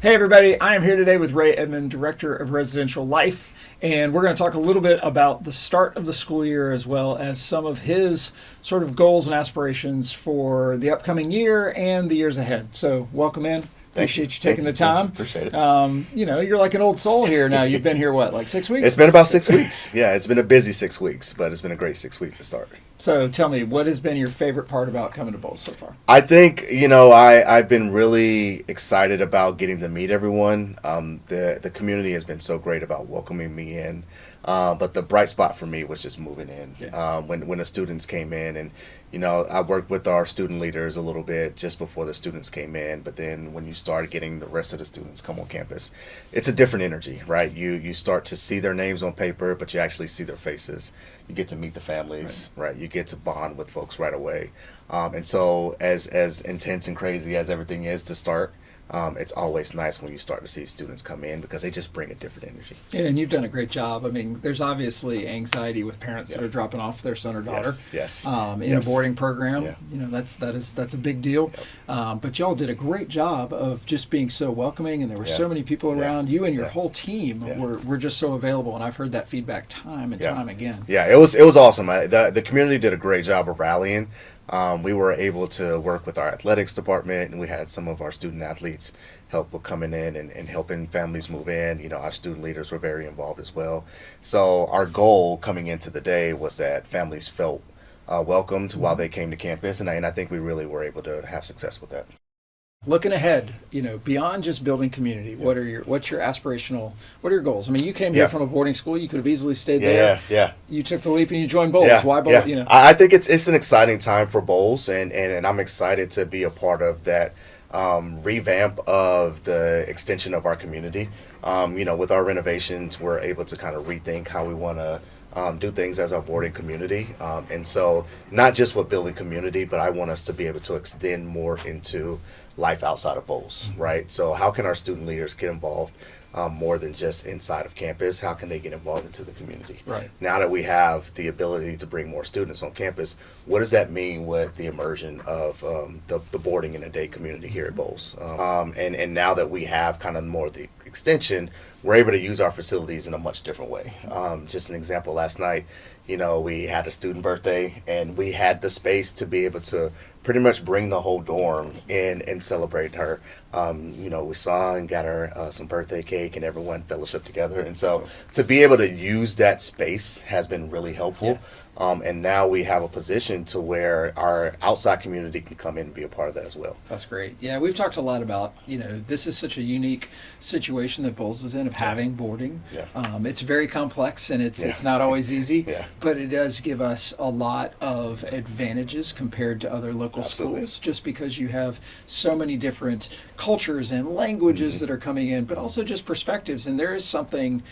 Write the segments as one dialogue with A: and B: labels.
A: Hey everybody, I am here today with Ray Edmond, Director of Residential Life, and we're going to talk a little bit about the start of the school year as well as some of his sort of goals and aspirations for the upcoming year and the years ahead. So welcome in. Appreciate you taking the time.
B: Appreciate it.
A: You're like an old soul here now. You've been here, what, like 6 weeks?
B: It's been about 6 weeks. Yeah, it's been a busy 6 weeks, but it's been a great 6 weeks to start.
A: So tell me, what has been your favorite part about coming to Bolles so far?
B: I think, I've been really excited about getting to meet everyone. The community has been so great about welcoming me in. But the bright spot for me was just moving in.
A: Yeah.
B: When the students came in, and I worked with our student leaders a little bit just before the students came in. But then when you start getting the rest of the students come on campus, it's a different energy, right? You start to see their names on paper, but you actually see their faces. You get to meet the families, right? You get to bond with folks right away. And so as intense and crazy as everything is to start, it's always nice when you start to see students come in because they just bring a different energy.
A: Yeah, and you've done a great job. I mean, there's obviously anxiety with parents that are dropping off their son or daughter in a boarding program.
B: Yeah.
A: That's a big deal. But y'all did a great job of just being so welcoming, and there were so many people around. You and your whole team were just so available, and I've heard that feedback time and time again.
B: Yeah, it was awesome. The community did a great job of rallying. We were able to work with our athletics department, and we had some of our student athletes help with coming in and helping families move in. Our student leaders were very involved as well. So our goal coming into the day was that families felt welcomed while they came to campus, and I think we really were able to have success with that.
A: Looking ahead, beyond just building community, what are your goals? I mean, you came here from a boarding school. You could have easily stayed there.
B: Yeah.
A: You took the leap and you joined Bolles. Why Bolles?
B: I think it's an exciting time for Bolles, and I'm excited to be a part of that revamp of the extension of our community. With our renovations, we're able to kind of rethink how we want to do things as our boarding community. And so not just with building community, but I want us to be able to extend more into life outside of Bolles, right? So how can our student leaders get involved more than just inside of campus? How can they get involved into the community?
A: Right.
B: Now that we have the ability to bring more students on campus, what does that mean with the immersion of the boarding and the day community here at Bolles? And now that we have kind of more of the extension, we're able to use our facilities in a much different way. Just an example, last night, we had a student birthday, and we had the space to be able to pretty much bring the whole dorm in and celebrate her. We saw and got her some birthday cake, and everyone fellowship together. And so to be able to use that space has been really helpful.
A: Yeah.
B: And now we have a position to where our outside community can come in and be a part of that as well.
A: That's great. Yeah, we've talked a lot about, this is such a unique situation that Bolles is in of having boarding.
B: Yeah.
A: It's very complex, and it's not always easy,
B: Yeah.
A: but it does give us a lot of advantages compared to other local
B: Absolutely.
A: schools, just because you have so many different cultures and languages that are coming in, but also just perspectives. And there is something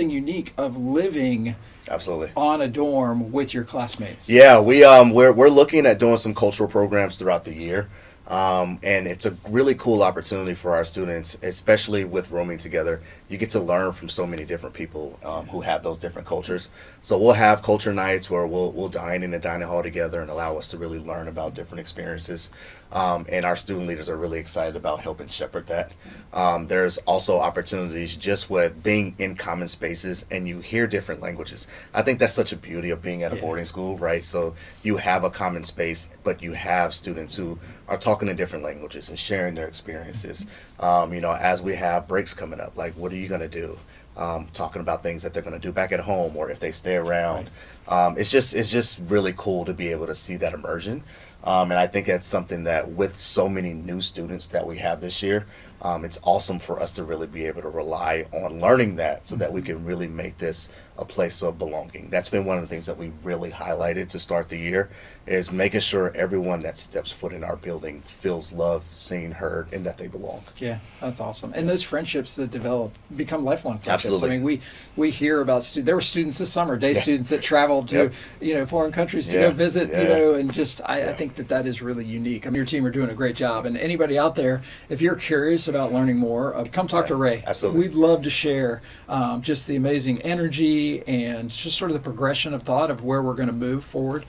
A: unique of living
B: Absolutely.
A: on a dorm with your classmates.
B: Yeah, we're looking at doing some cultural programs throughout the year. And it's a really cool opportunity for our students, especially with rooming together. You get to learn from so many different people who have those different cultures. So we'll have culture nights where we'll dine in a dining hall together and allow us to really learn about different experiences. And our student leaders are really excited about helping shepherd that. There's also opportunities just with being in common spaces, and you hear different languages. I think that's such a beauty of being at a boarding school, right? So you have a common space, but you have students who are talking in different languages and sharing their experiences. As we have breaks coming up, like what are you going to do? Talking about things that they're going to do back at home, or if they stay around. It's just really cool to be able to see that immersion. And I think that's something that with so many new students that we have this year, it's awesome for us to really be able to rely on learning that so that we can really make this a place of belonging. That's been one of the things that we really highlighted to start the year, is making sure everyone that steps foot in our building feels loved, seen, heard, and that they belong.
A: Yeah, that's awesome. And those friendships that develop become lifelong friendships.
B: Absolutely.
A: I mean, we hear about there were students this summer, day students that traveled to foreign countries to go visit, and just I think that is really unique. I mean, your team are doing a great job. And anybody out there, if you're curious about learning more, come talk to Ray.
B: Absolutely.
A: We'd love to share just the amazing energy and just sort of the progression of thought of where we're going to move forward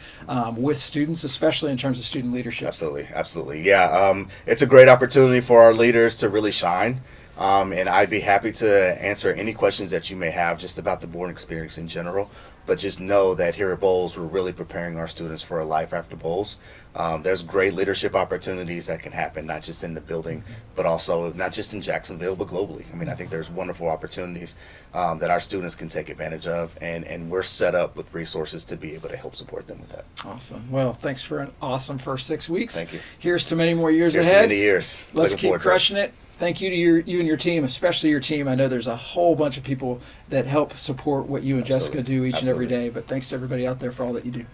A: with students, especially in terms of student leadership.
B: Absolutely. Yeah, it's a great opportunity for our leaders to really shine. And I'd be happy to answer any questions that you may have just about the boarding experience in general. But just know that here at Bolles, we're really preparing our students for a life after Bolles. There's great leadership opportunities that can happen, not just in the building, but also not just in Jacksonville, but globally. I mean, I think there's wonderful opportunities that our students can take advantage of, and we're set up with resources to be able to help support them with that.
A: Awesome. Well, thanks for an awesome first 6 weeks.
B: Thank you.
A: Here's to many more years
B: Here's
A: ahead.
B: to many years.
A: Let's
B: Looking
A: keep
B: forward to it.
A: crushing it. Thank you to you and your team, especially your team. I know there's a whole bunch of people that help support what you and Jessica do each and every
B: Absolutely.
A: day, but thanks to everybody out there for all that you do.